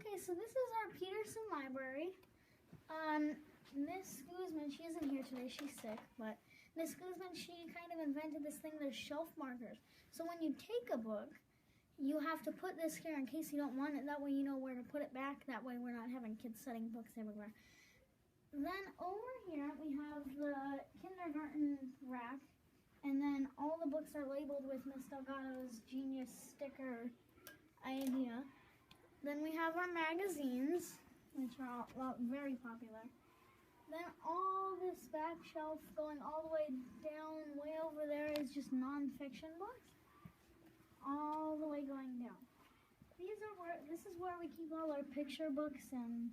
Okay, so this is our Peterson Library. Miss Guzman, she isn't here today, she's sick, but Miss Guzman, she kind of invented this thing, there's shelf markers. So when you take a book, you have to put this here in case you don't want it. That way you know where to put it back. That way we're not having kids setting books everywhere. Then over here we have the kindergarten rack. And then all the books are labeled with Miss Delgado's genius sticker idea. Then we have our magazines, which are all very popular. Then all this back shelf going all the way down, way over there is just non-fiction books. All the way going down. This is where we keep all our picture books and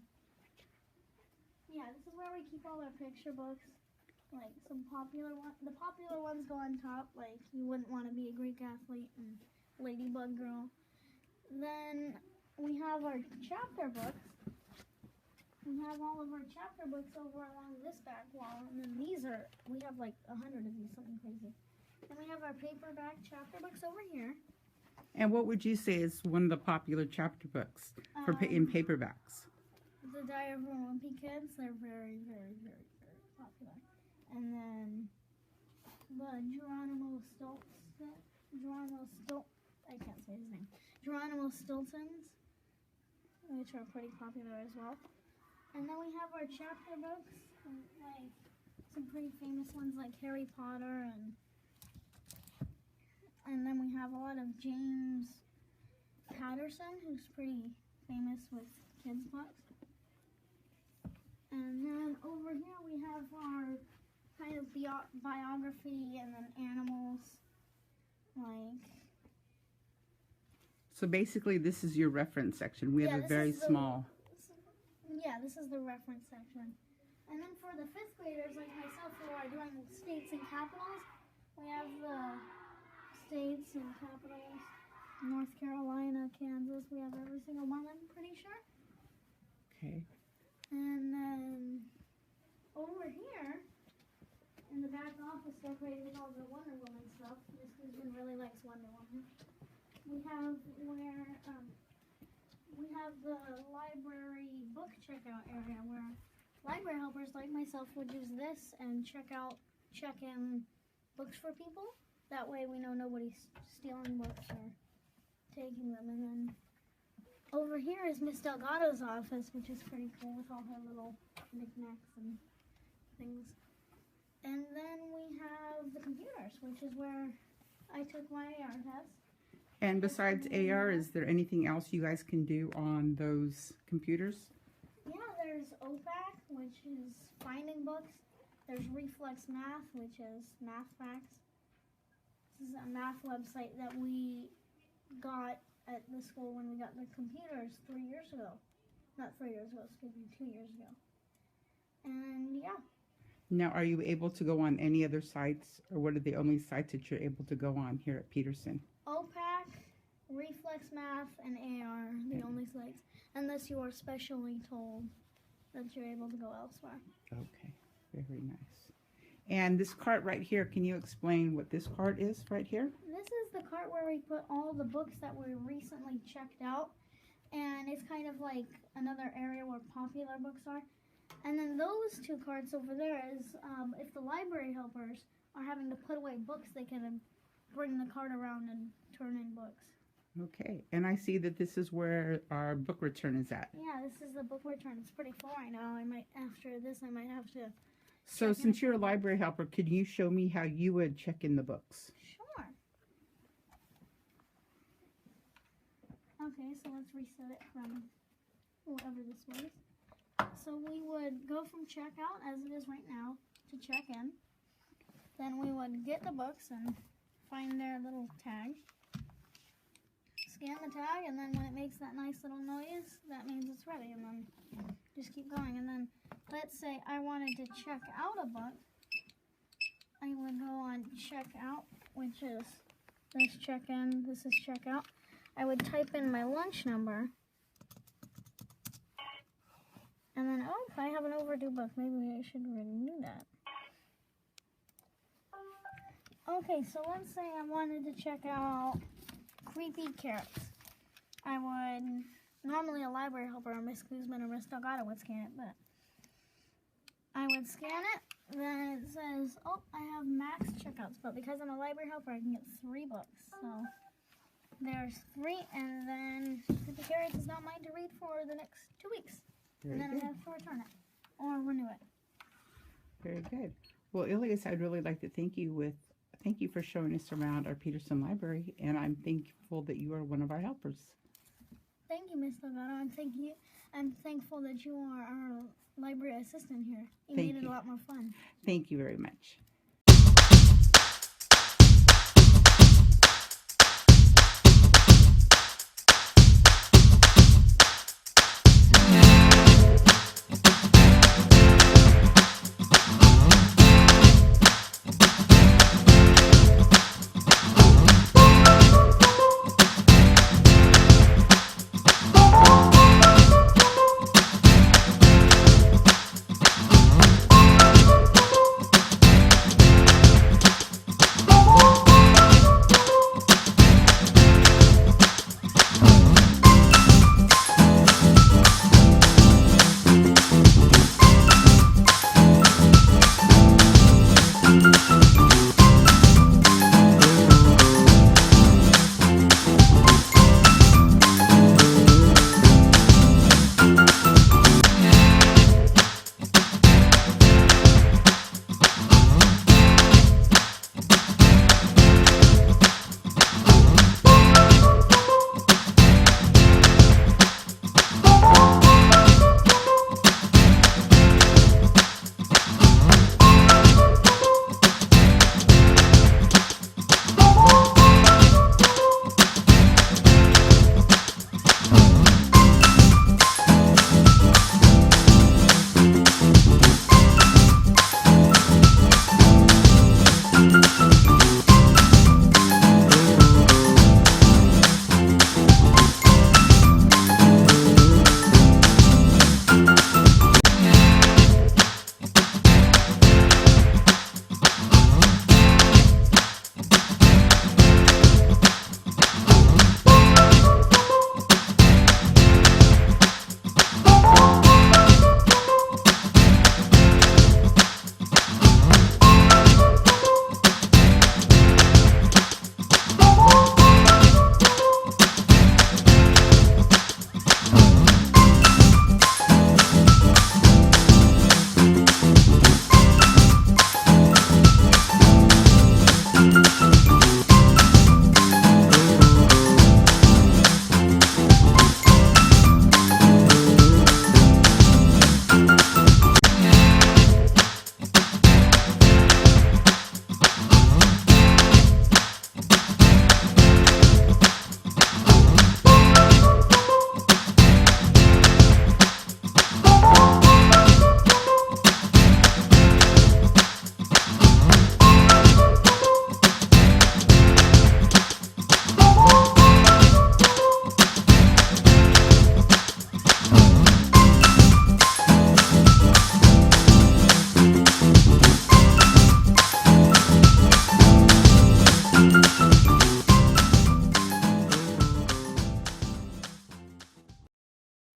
this is where we keep all our picture books. Like some popular ones. The popular ones go on top, like You Wouldn't Want to Be a Greek Athlete and Ladybug Girl. Then we have our chapter books. We have all of our chapter books over along this back wall, and then we have like 100 of these, something crazy. Then we have our paperback chapter books over here. And what would you say is one of the popular chapter books in paperbacks? The Diary of a Wimpy Kids, they're very, very, very, very popular. And then the Geronimo Stiltons, which are pretty popular as well. And then we have our chapter books, like some pretty famous ones like Harry Potter, and then we have a lot of James Patterson, who's pretty famous with kids' books. And then over here we have our kind of biography and then animals, like. So basically this is your reference section. We have a very small. This is the reference section. And then for the 5th graders like myself who are doing states and capitals, we have the states and capitals, North Carolina, Kansas, we have every single one, I'm pretty sure. Okay. And then over here, in the back office decorated with all the Wonder Woman stuff, Miss Guzman really likes Wonder Woman. We have the library book checkout area where library helpers like myself would use this and check in books for people. That way we know nobody's stealing books or taking them. And then over here is Miss Delgado's office, which is pretty cool with all her little knickknacks and things. And then we have the computers, which is where I took my AR test. And besides AR, is there anything else you guys can do on those computers? Yeah, there's OPAC, which is finding books. There's Reflex Math, which is math facts. This is a math website that we got at the school when we got the computers 3 years ago. Not 3 years ago, excuse me, 2 years ago. And yeah. Now, are you able to go on any other sites, or what are the only sites that you're able to go on here at Peterson? OPAC, Reflex Math, and AR, the only sites, unless you are specially told that you're able to go elsewhere. Okay, very nice. And this cart right here, can you explain what this cart is right here? This is the cart where we put all the books that were recently checked out, and it's kind of like another area where popular books are. And then those 2 carts over there is if the library helpers are having to put away books, they can bring the cart around and turn in books. Okay, and I see that this is where our book return is at. Yeah, this is the book return. It's pretty full right now. After this, I might have to. So since you're a library helper, could you show me how you would check in the books? Sure. Okay, so let's reset it from whatever this was. So we would go from checkout, as it is right now, to check in. Then we would get the books and find their little tag. Scan the tag, and then when it makes that nice little noise, that means it's ready. And then just keep going. And then let's say I wanted to check out a book. I would go on checkout, which is this check in, this is checkout. I would type in my lunch number. And then, oh, I have an overdue book. Maybe I should renew that. Okay, so let's say I wanted to check out Creepy Carrots. I would Normally a library helper or Miss Guzman or Miss Delgado would scan it, but I would scan it, then it says, oh, I have max checkouts, but because I'm a library helper, I can get 3 books. So there's 3, and then Creepy Carrot does not mind to read for the next 2 weeks. Very And then good. I have to return it or renew it. Very good. Well, Elias, I'd really like to thank you for showing us around our Peterson Library, and I'm thankful that you are one of our helpers. Thank you, Miss Delgado, and I'm thankful that you are our library assistant here. You Thank made it you. a lot more fun. Thank you very much.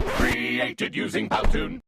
Created using Powtoon.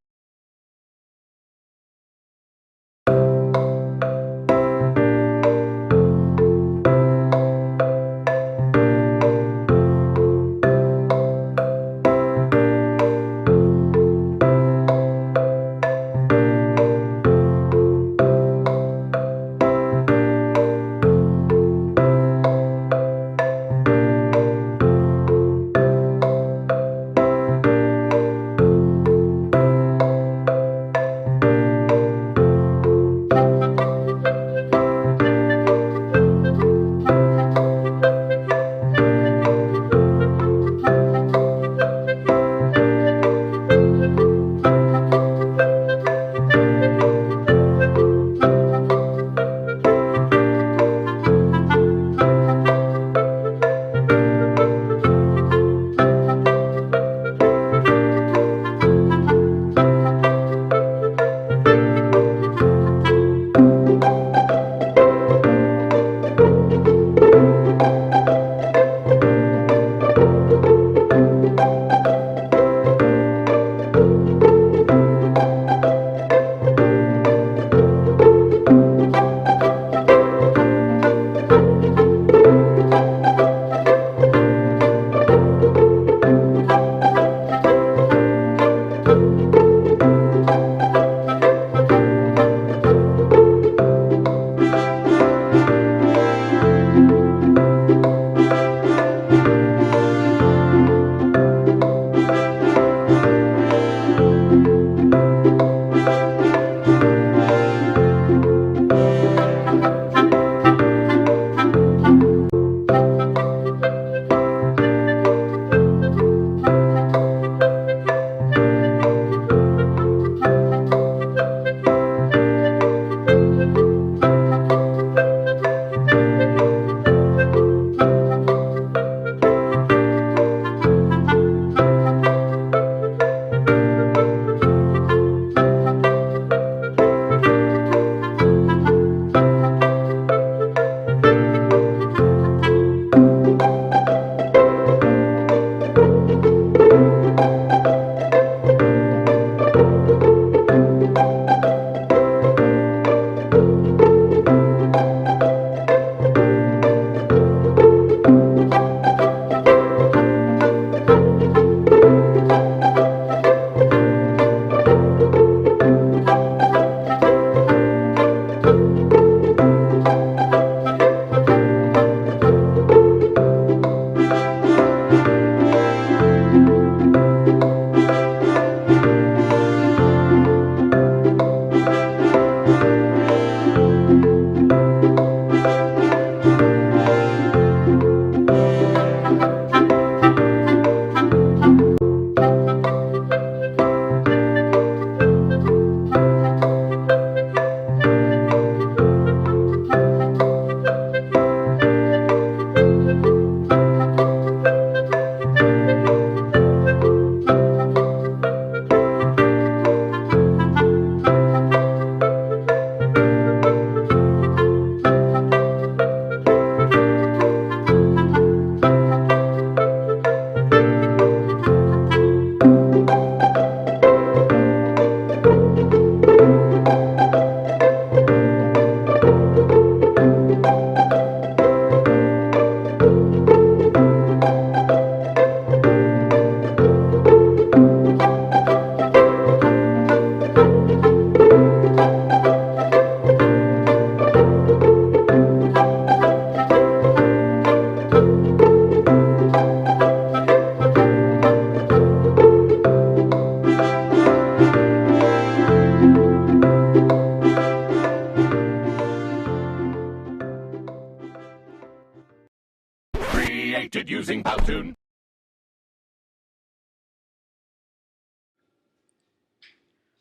Created using Powtoon.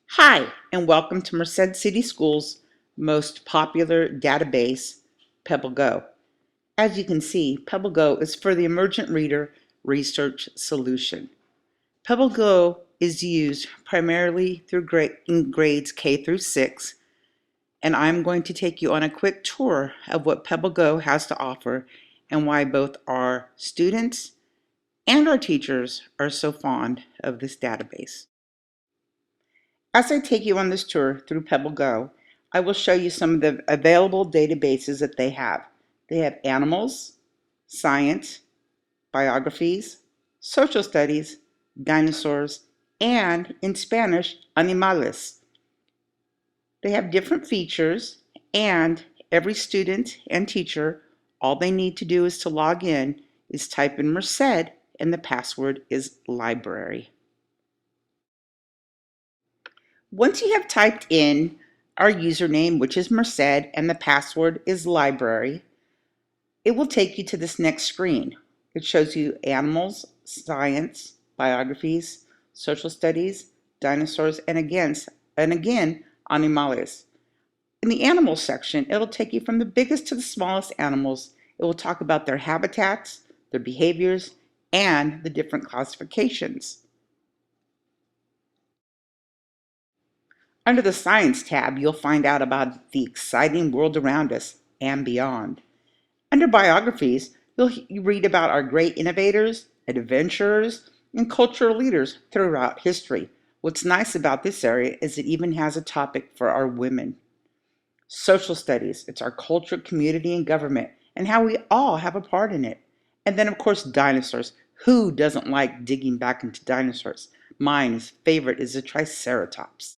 Hi, and welcome to Merced City Schools' most popular database, PebbleGo. As you can see, PebbleGo is for the Emergent Reader Research Solution. PebbleGo is used primarily in grades K through 6, and I'm going to take you on a quick tour of what PebbleGo has to offer and why both our students and our teachers are so fond of this database. As I take you on this tour through PebbleGo, I will show you some of the available databases that they have. They have animals, science, biographies, social studies, dinosaurs, and in Spanish, animales. They have different features, and every student and teacher, all they need to do is to log in, is type in Merced, and the password is library. Once you have typed in our username, which is Merced, and the password is library, it will take you to this next screen. It shows you animals, science, biographies, social studies, dinosaurs, and again, animales. In the animals section, it'll take you from the biggest to the smallest animals. It will talk about their habitats, their behaviors, and the different classifications. Under the Science tab, you'll find out about the exciting world around us and beyond. Under Biographies, you'll read about our great innovators, adventurers, and cultural leaders throughout history. What's nice about this area is it even has a topic for our women. Social Studies, it's our culture, community, and government, and how we all have a part in it. And then, of course, dinosaurs. Who doesn't like digging back into dinosaurs? Mine's favorite is the Triceratops.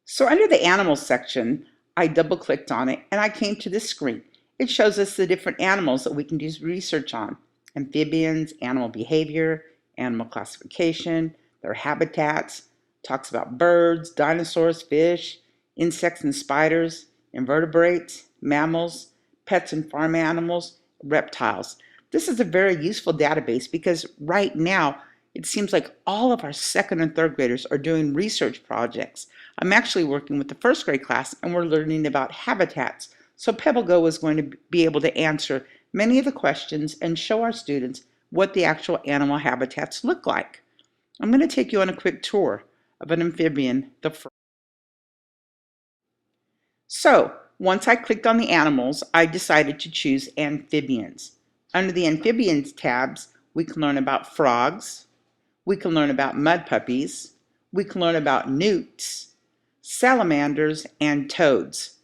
So under the Animals section, I double-clicked on it and I came to this screen. It shows us the different animals that we can do research on. Amphibians, animal behavior, animal classification, their habitats, talks about birds, dinosaurs, fish, insects and spiders, invertebrates, mammals, pets and farm animals, reptiles. This is a very useful database because right now it seems like all of our second and third graders are doing research projects. I'm actually working with the first grade class and we're learning about habitats. So PebbleGo is going to be able to answer many of the questions and show our students what the actual animal habitats look like. I'm going to take you on a quick tour of an amphibian, the frog. So once I clicked on the animals, I decided to choose amphibians. Under the amphibians tabs, we can learn about frogs, we can learn about mud puppies, we can learn about newts, salamanders, and toads.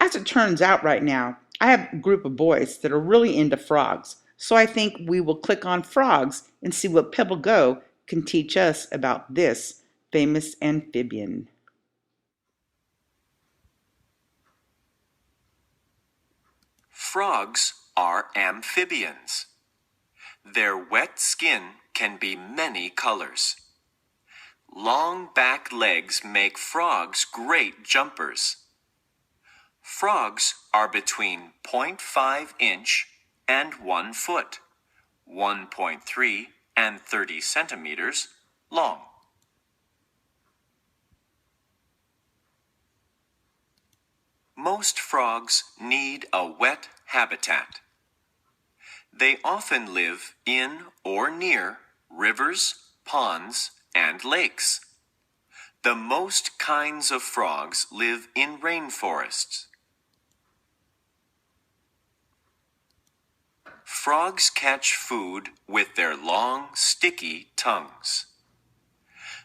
As it turns out right now, I have a group of boys that are really into frogs, so I think we will click on frogs and see what PebbleGo can teach us about this famous amphibian. Frogs are amphibians. Their wet skin can be many colors. Long back legs make frogs great jumpers. Frogs are between 0.5 inch and 1 foot, 1.3 and 30 centimeters long. Most frogs need a wet habitat. They often live in or near rivers, ponds, and lakes. The most kinds of frogs live in rainforests. Frogs catch food with their long, sticky tongues.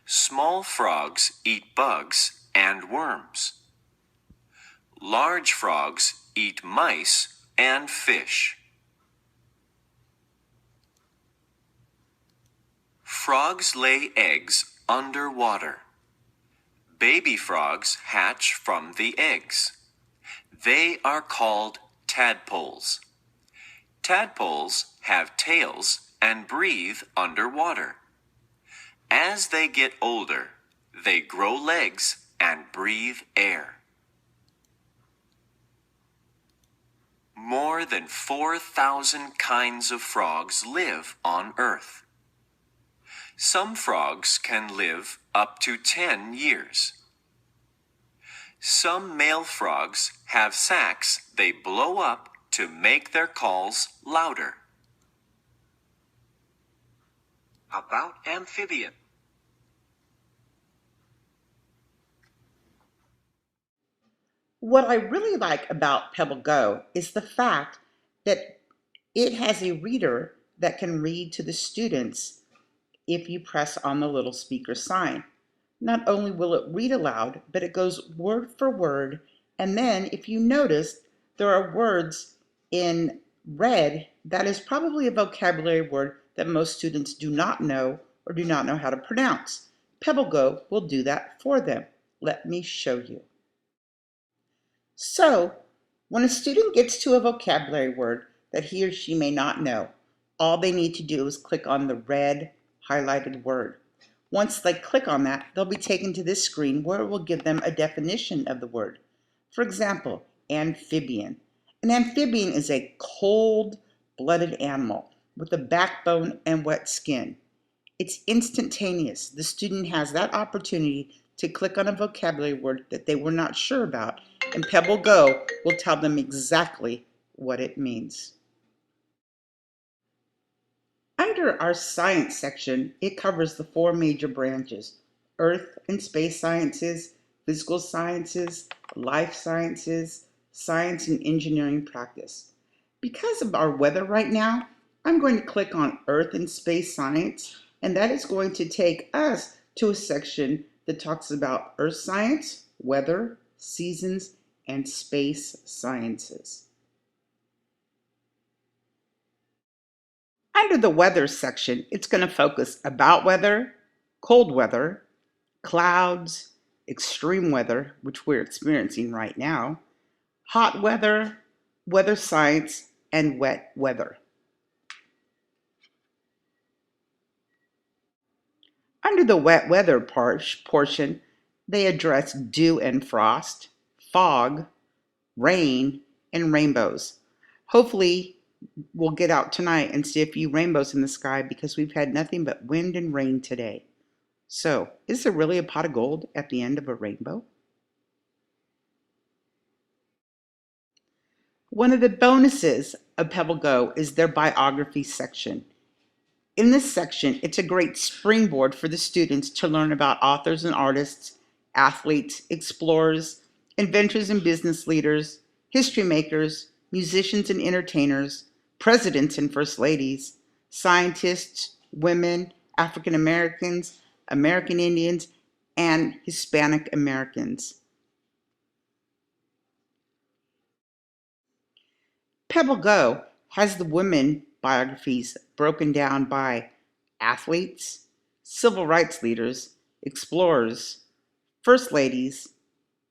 Small frogs eat bugs and worms. Large frogs eat mice and fish. Frogs lay eggs underwater. Baby frogs hatch from the eggs. They are called tadpoles. Tadpoles have tails and breathe underwater. As they get older, they grow legs and breathe air. More more than 4,000 kinds of frogs live on Earth. Some frogs can live up to 10 years. Some male frogs have sacs they blow up to make their calls louder. About amphibian. What I really like about Pebble Go is the fact that it has a reader that can read to the students if you press on the little speaker sign. Not only will it read aloud, but it goes word for word. And then if you notice, there are words in red that is probably a vocabulary word that most students do not know or do not know how to pronounce. Pebble Go will do that for them. Let me show you. So, when a student gets to a vocabulary word that he or she may not know, all they need to do is click on the red highlighted word. Once they click on that, they'll be taken to this screen where it will give them a definition of the word. For example, amphibian. An amphibian is a cold-blooded animal with a backbone and wet skin. It's instantaneous. The student has that opportunity to click on a vocabulary word that they were not sure about, and Pebble Go will tell them exactly what it means. Under our science section, it covers the 4 major branches: earth and space sciences, physical sciences, life sciences, science and engineering practice. Because of our weather right now, I'm going to click on earth and space science, and that is going to take us to a section that talks about earth science, weather, seasons, and space sciences. Under the weather section, it's going to focus about weather, cold weather, clouds, extreme weather, which we're experiencing right now, hot weather, weather science, and wet weather. Under the wet weather portion, they address dew and frost, fog, rain, and rainbows. Hopefully, we'll get out tonight and see a few rainbows in the sky because we've had nothing but wind and rain today. So, is there really a pot of gold at the end of a rainbow? One of the bonuses of Pebble Go is their biography section. In this section, it's a great springboard for the students to learn about authors and artists, athletes, explorers, inventors and business leaders, history makers, musicians and entertainers, presidents and first ladies, scientists, women, African Americans, American Indians, and Hispanic Americans. Pebble Go has the women biographies broken down by athletes, civil rights leaders, explorers, first ladies,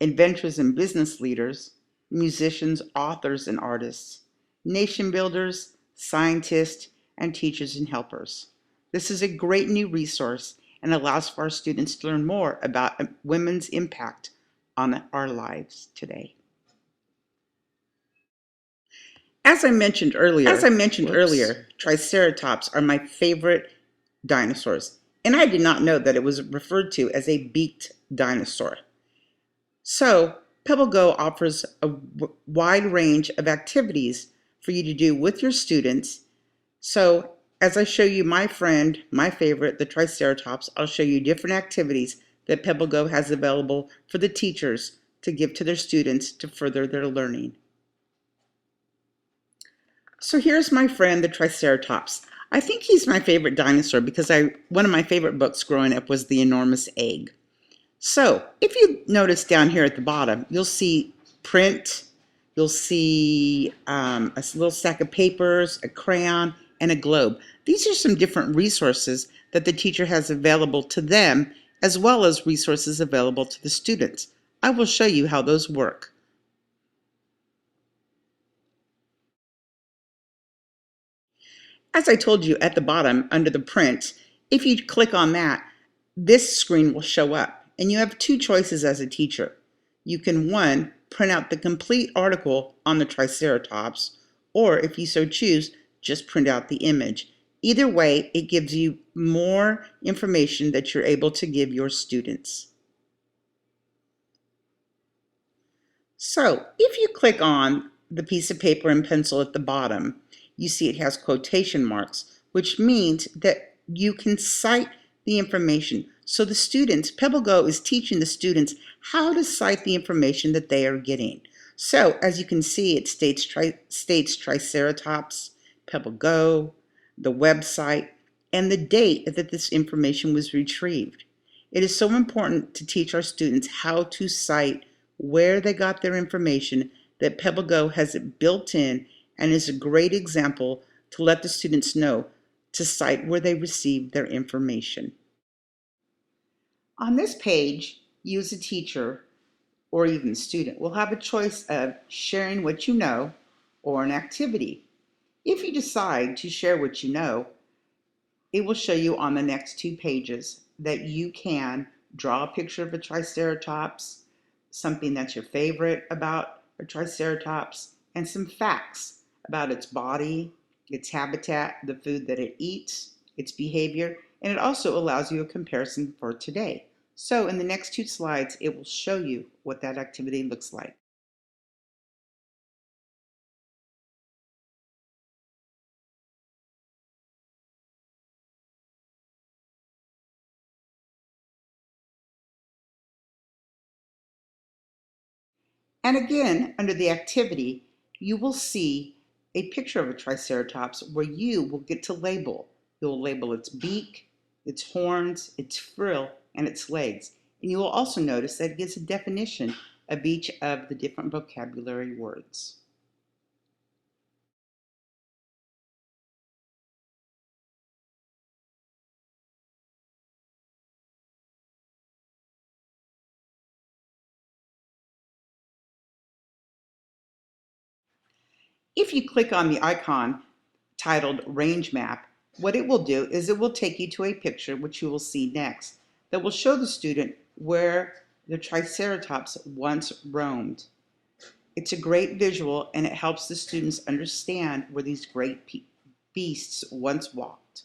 inventors and business leaders, musicians, authors and artists, nation builders, scientists, and teachers and helpers. This is a great new resource and allows for our students to learn more about women's impact on our lives today. As I mentioned earlier, Triceratops are my favorite dinosaurs, and I did not know that it was referred to as a beaked dinosaur. So, Pebble Go offers a wide range of activities for you to do with your students. So, as I show you my favorite, the Triceratops, I'll show you different activities that Pebble Go has available for the teachers to give to their students to further their learning. So here's my friend, the Triceratops. I think he's my favorite dinosaur because one of my favorite books growing up was The Enormous Egg. So if you notice down here at the bottom, you'll see print, you'll see a little stack of papers, a crayon, and a globe. These are some different resources that the teacher has available to them, as well as resources available to the students. I will show you how those work. As I told you at the bottom under the print, if you click on that, this screen will show up, and you have 2 choices as a teacher. You can, 1, print out the complete article on the Triceratops, or if you so choose, just print out the image. Either way, it gives you more information that you're able to give your students. So, if you click on the piece of paper and pencil at the bottom, you see it has quotation marks, which means that you can cite the information. So the students, PebbleGo is teaching the students how to cite the information that they are getting. So as you can see, it states Triceratops, PebbleGo, the website, and the date that this information was retrieved. It is so important to teach our students how to cite where they got their information that PebbleGo has it built in and is a great example to let the students know to cite where they received their information. On this page, you as a teacher or even student will have a choice of sharing what you know or an activity. If you decide to share what you know, it will show you on the next 2 pages that you can draw a picture of a Triceratops, something that's your favorite about a Triceratops, and some facts about its body, its habitat, the food that it eats, its behavior, and it also allows you a comparison for today. So in the next 2 slides, it will show you what that activity looks like. And again, under the activity, you will see a picture of a Triceratops where you will get to label. You'll label its beak, its horns, its frill, and its legs. And you will also notice that it gives a definition of each of the different vocabulary words. If you click on the icon titled Range Map, what it will do is it will take you to a picture, which you will see next, that will show the student where the Triceratops once roamed. It's a great visual and it helps the students understand where these great beasts once walked.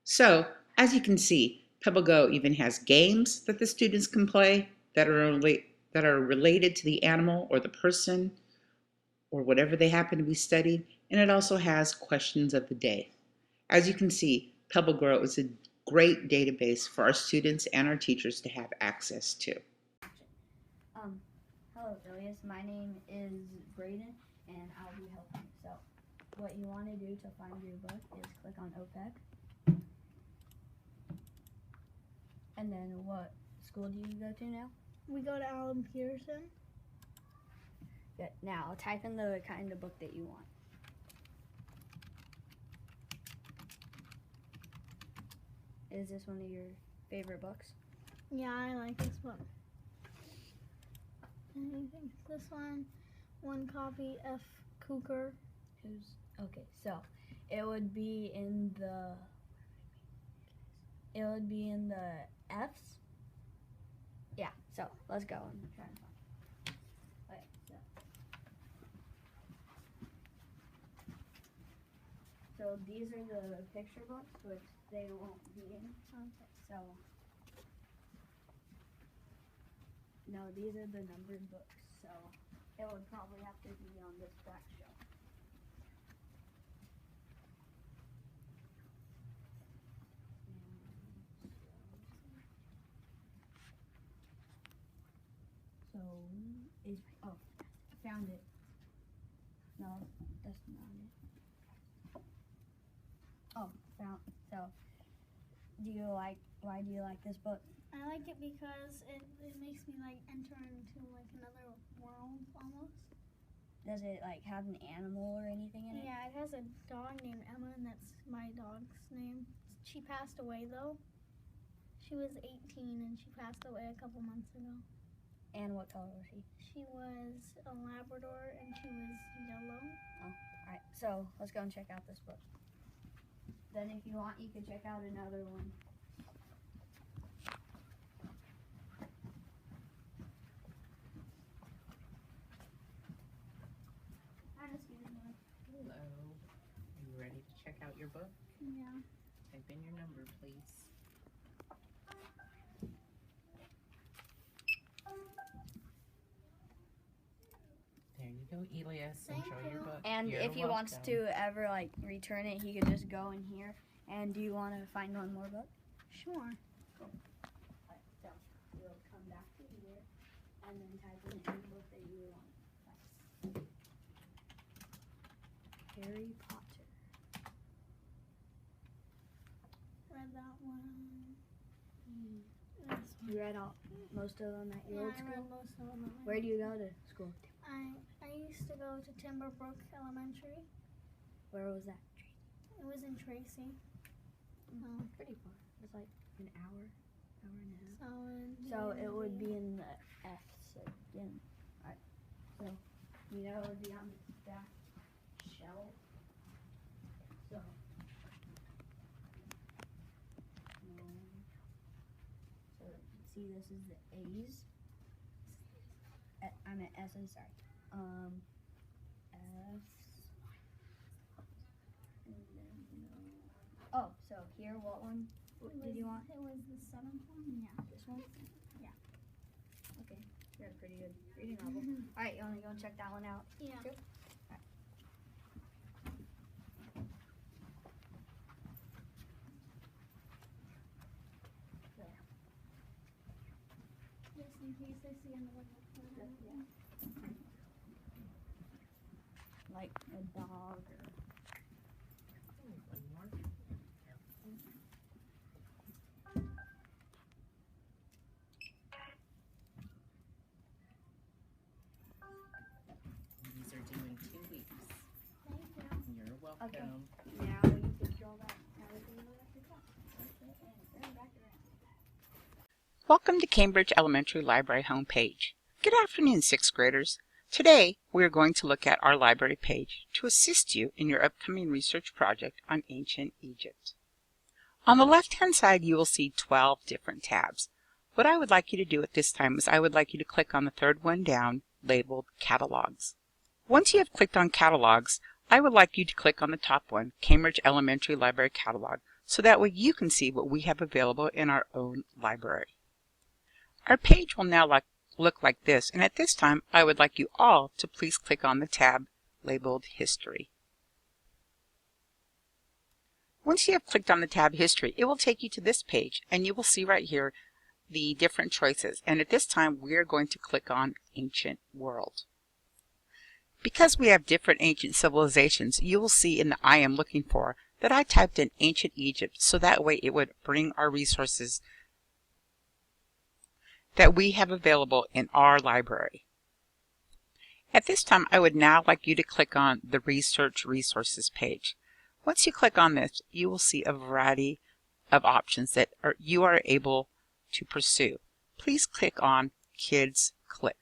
So, as you can see, PebbleGo even has games that the students can play that are related to the animal or the person or whatever they happen to be studying, and it also has questions of the day. As you can see, PebbleGo is a great database for our students and our teachers to have access to. Hello Phileas, my name is Braden and I'll be helping. So what you want to do to find your book is click on OPEC. And then what school do you go to now? We go to Allen Peterson. Good. Now type in the kind of book that you want. Is this one of your favorite books? Yeah, I like this book. I think this one copy, F. Cooker. Okay, so it would be in the F's. Yeah, so let's go and try and find. Okay, so these are the picture books, which they won't be in. Okay, so no, these are the numbered books, so it would probably have to be on this back shelf. So I found it. No, that's not it. Oh, so why do you like this book? I like it because it makes me like enter into like another world almost. Does it like have an animal or anything in it? Yeah, it has a dog named Emma, and that's my dog's name. She passed away though. She was 18 and she passed away a couple months ago. And what color was she? She was a Labrador and she was yellow. Alright, so let's go and check out this book. Then if you want, you can check out another one. Yeah. Type in your number, please. There you go, Elias. Thank Enjoy you. your book. And You're if he wants welcome. to ever like return it, he could just go in here. And do you want to find one more book? Sure. So you'll come back to here and then type in any book that you want. Harry Potter. Read that one. You read all most of them at your old I school? read most of them. Where do you go to school? I used to go to Timberbrook Elementary. Where was that? It was in Tracy. Pretty far. It's like an hour and a half. So So it would be in the F section. Alright. So it would be on the back shelf. So see, this is the A's. I meant S's, sorry. F's. And then, oh, so here, what one did you want? It was the 7th one. Yeah. This one? Yeah. Okay, you had a pretty good reading level. Alright, you want to go and check that one out? Yeah. Sure. Just in case I see another book. Like a dog or One more. These are due in 2 weeks. Thank you. You're welcome. Okay. Now you can draw that everything right after class. And turn back around. Welcome to Cambridge Elementary Library homepage. Good afternoon, 6th graders. Today, we are going to look at our library page to assist you in your upcoming research project on ancient Egypt. On the left-hand side, you will see 12 different tabs. What I would like you to do at this time is I would like you to click on the third one down, labeled Catalogs. Once you have clicked on Catalogs, I would like you to click on the top one, Cambridge Elementary Library Catalog, so that way you can see what we have available in our own library. Our page will now look like this, and at this time I would like you all to please click on the tab labeled History. Once you have clicked on the tab History, it will take you to this page, and you will see right here the different choices, and at this time we are going to click on Ancient World. Because we have different ancient civilizations, you will see in the I am looking for that I typed in Ancient Egypt, so that way it would bring our resources that we have available in our library. At this time, I would now like you to click on the Research Resources page. Once you click on this, you will see a variety of options that you are able to pursue. Please click on Kids Click.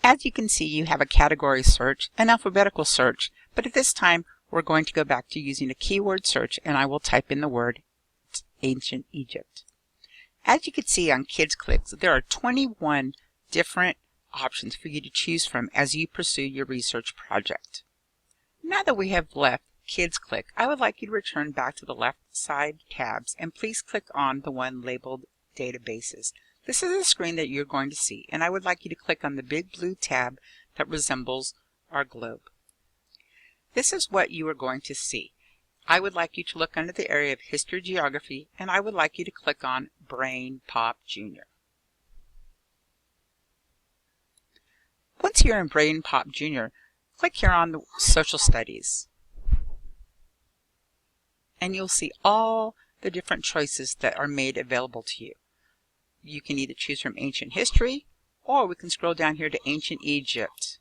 As you can see, you have a category search, an alphabetical search, but at this time, we're going to go back to using a keyword search, and I will type in the word Ancient Egypt. As you can see on Kids Clicks, there are 21 different options for you to choose from as you pursue your research project. Now that we have left Kids Click, I would like you to return back to the left side tabs and please click on the one labeled Databases. This is a screen that you're going to see, and I would like you to click on the big blue tab that resembles our globe. This is what you are going to see. I would like you to look under the area of History Geography, and I would like you to click on Brain Pop Jr. Once you're in Brain Pop Jr., click here on the Social Studies. And you'll see all the different choices that are made available to you. You can either choose from Ancient History, or we can scroll down here to Ancient Egypt.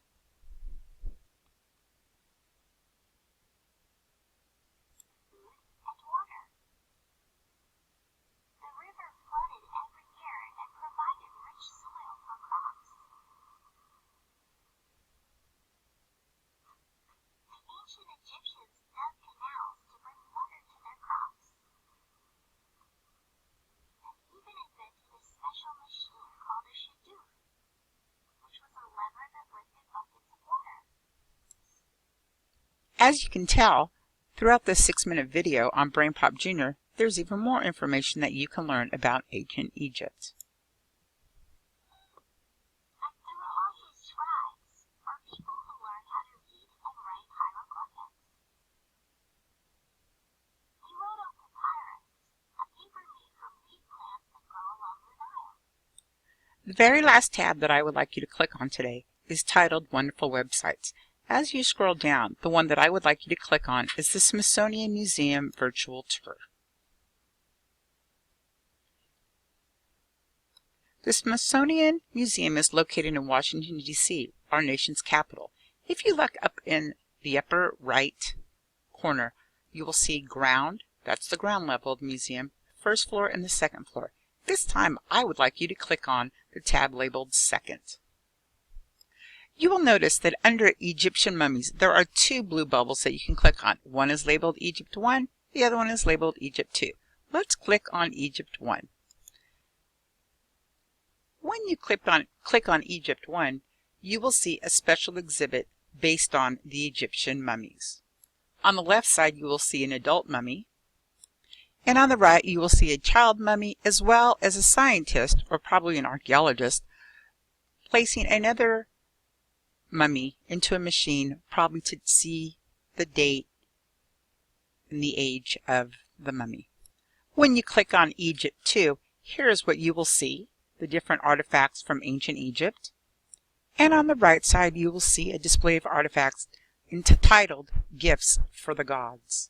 Special machine called a shadoof, which was a lever that lifted As you can tell, throughout this 6-minute video on BrainPop Jr., there's even more information that you can learn about ancient Egypt. There were also scribes, or people who learned how to read and write hieroglyphics. They wrote on papyrus, a paper made from reed plants that grow along the Nile. The very last tab that I would like you to click on today is titled Wonderful Websites. As you scroll down, the one that I would like you to click on is the Smithsonian Museum Virtual Tour. The Smithsonian Museum is located in Washington, D.C., our nation's capital. If you look up in the upper right corner, you will see ground, that's the ground level of the museum, first floor and the second floor. This time I would like you to click on the tab labeled Second. You will notice that under Egyptian mummies there are 2 blue bubbles that you can click on. One is labeled Egypt 1, the other one is labeled Egypt 2. Let's click on Egypt 1. When you click on Egypt 1, you will see a special exhibit based on the Egyptian mummies. On the left side you will see an adult mummy, and on the right you will see a child mummy as well as a scientist, or probably an archaeologist, placing another mummy into a machine, probably to see the date and the age of the mummy. When you click on Egypt 2, here's what you will see: the different artifacts from ancient Egypt. And on the right side you will see a display of artifacts entitled Gifts for the Gods.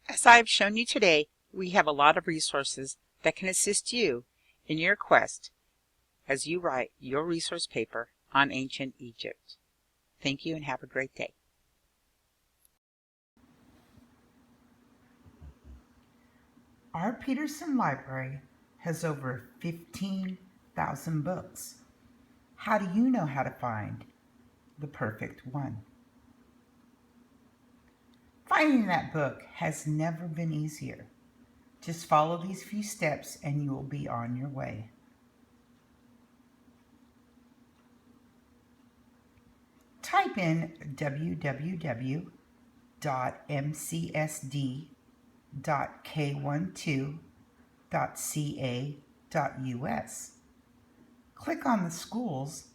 As I've shown you today, we have a lot of resources that can assist you in your quest as you write your resource paper on ancient Egypt. Thank you and have a great day. Our Peterson Library has over 15,000 books. How do you know how to find the perfect one? Finding that book has never been easier. Just follow these few steps and you will be on your way. Type in www.mcsd.k12.ca.us. Click on the schools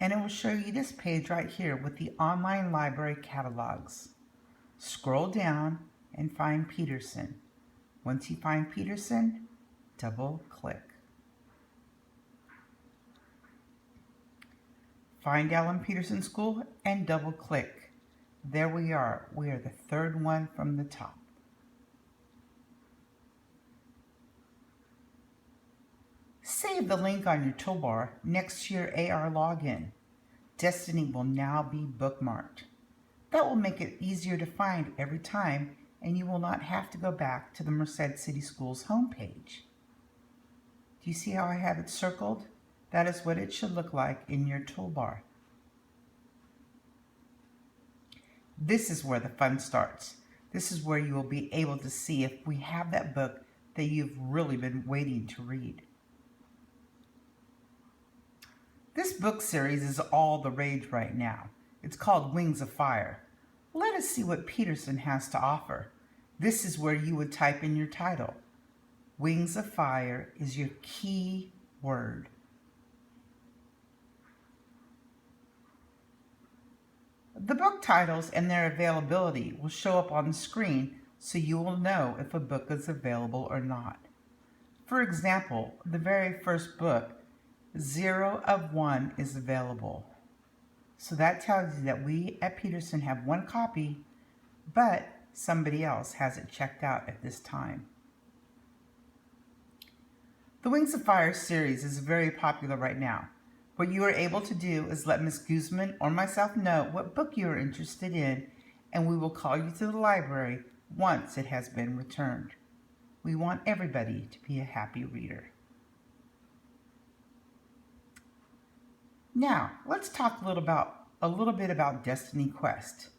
and it will show you this page right here with the online library catalogs. Scroll down and find Peterson. Once you find Peterson, double click. Find Allen Peterson School and double click. There we are. We are the 3rd one from the top. Save the link on your toolbar next to your AR login. Destiny will now be bookmarked. That will make it easier to find every time, and you will not have to go back to the Merced City Schools homepage. Do you see how I have it circled? That is what it should look like in your toolbar. This is where the fun starts. This is where you will be able to see if we have that book that you've really been waiting to read. This book series is all the rage right now. It's called Wings of Fire. Let us see what Peterson has to offer. This is where you would type in your title. Wings of Fire is your key word. The book titles and their availability will show up on the screen so you will know if a book is available or not. For example, the very first book, 0 of 1, is available. So that tells you that we at Peterson have 1 copy, but somebody else has it checked out at this time. The Wings of Fire series is very popular right now. What you are able to do is let Ms. Guzman or myself know what book you are interested in, and we will call you to the library once it has been returned. We want everybody to be a happy reader. Now, let's talk a little bit about Destiny Quest.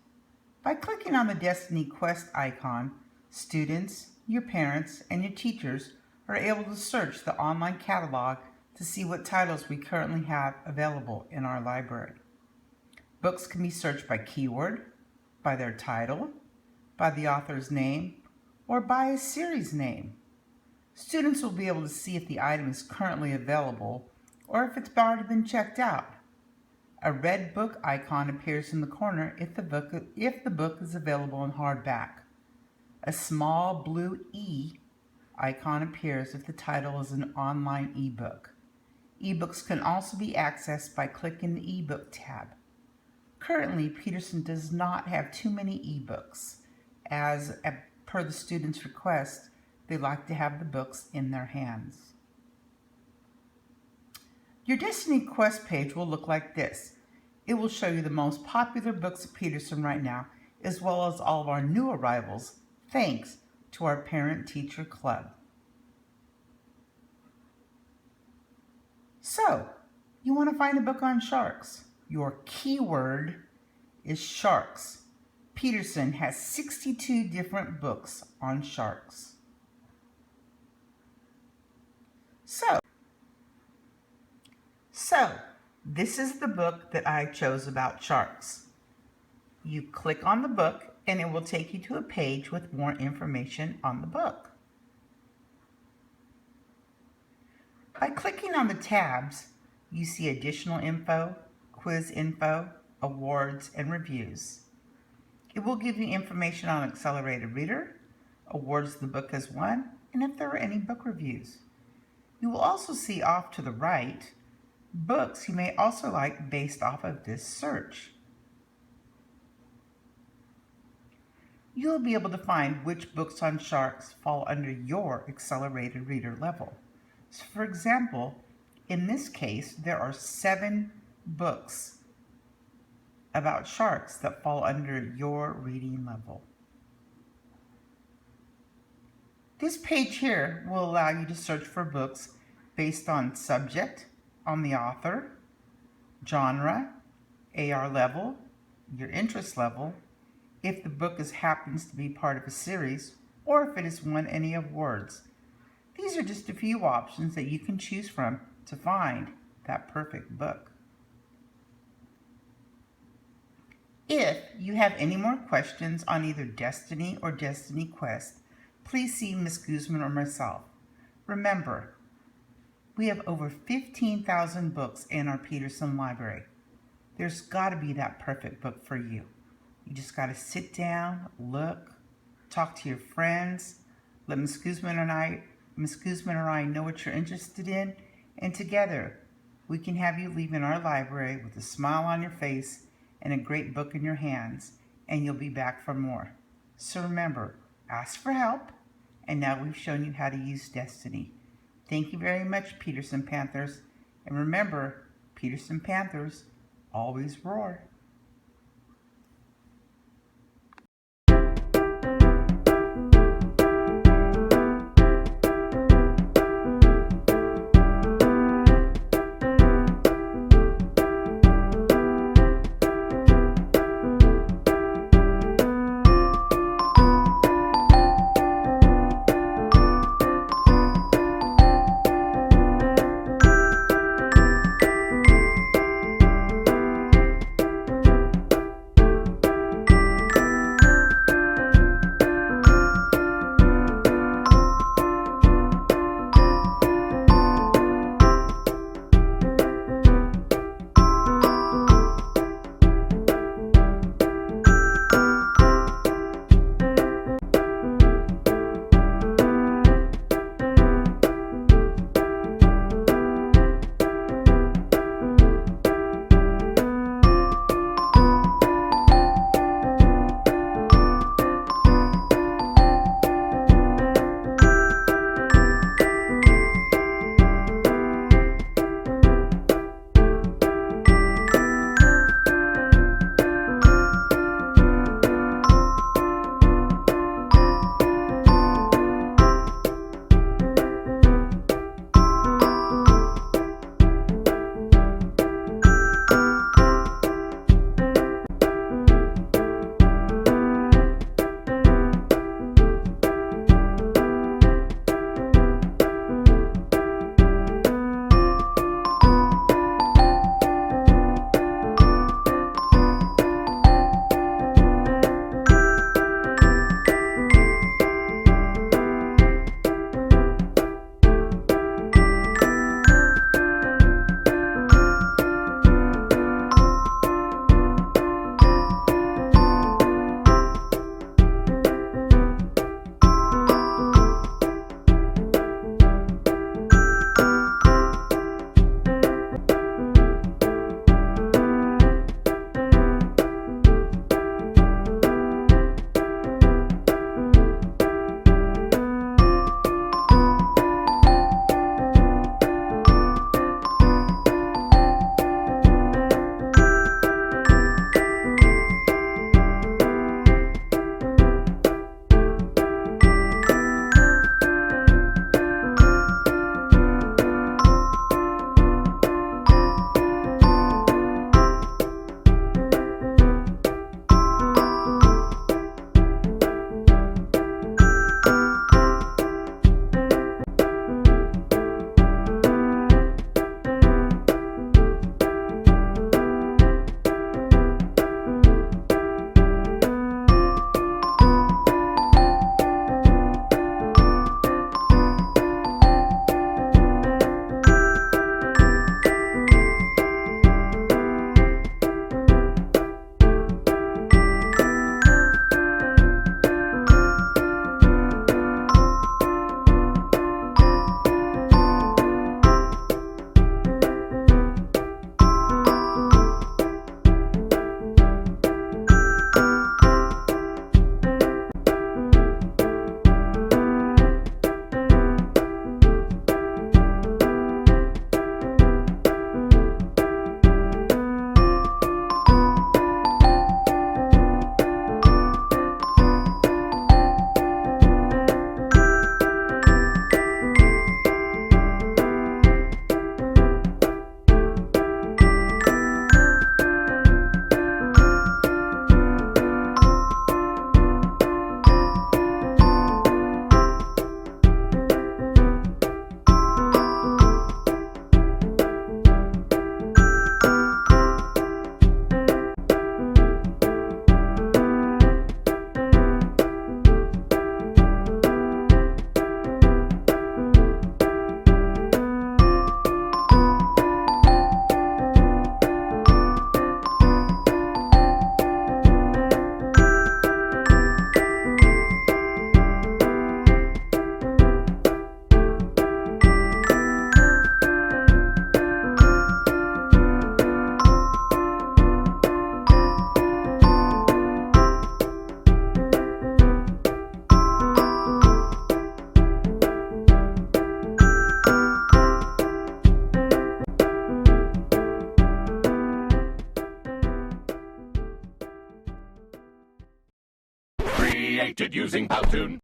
By clicking on the Destiny Quest icon, students, your parents, and your teachers are able to search the online catalog to see what titles we currently have available in our library. Books can be searched by keyword, by their title, by the author's name, or by a series name. Students will be able to see if the item is currently available or if it's already been checked out. A red book icon appears in the corner if the book is available in hardback. A small blue E icon appears if the title is an online ebook. Ebooks can also be accessed by clicking the ebook tab. Currently, Peterson does not have too many ebooks, as per the students' request, they like to have the books in their hands. Your Destiny Quest page will look like this. It will show you the most popular books at Peterson right now, as well as all of our new arrivals, thanks to our Parent-Teacher Club. So, you want to find a book on sharks. Your keyword is sharks. Peterson has 62 different books on sharks. So, this is the book that I chose about sharks. You click on the book and it will take you to a page with more information on the book. By clicking on the tabs, you see additional info, quiz info, awards, and reviews. It will give you information on Accelerated Reader, awards the book has won, and if there are any book reviews. You will also see off to the right books you may also like based off of this search. You'll be able to find which books on sharks fall under your Accelerated Reader level. So for example, in this case, there are 7 books about sharks that fall under your reading level. This page here will allow you to search for books based on subject, on the author, genre, AR level, your interest level, if the book happens to be part of a series, or if it has won any awards. These are just a few options that you can choose from to find that perfect book. If you have any more questions on either Destiny or Destiny Quest, please see Ms. Guzman or myself. Remember, we have over 15,000 books in our Peterson library. There's got to be that perfect book for you. You just got to sit down, look, talk to your friends, let Ms. Guzman or I know what you're interested in, and together we can have you leaving our library with a smile on your face and a great book in your hands, and you'll be back for more. So remember, ask for help, and now we've shown you how to use Destiny. Thank you very much, Peterson Panthers. And remember, Peterson Panthers always roar. Created using Powtoon.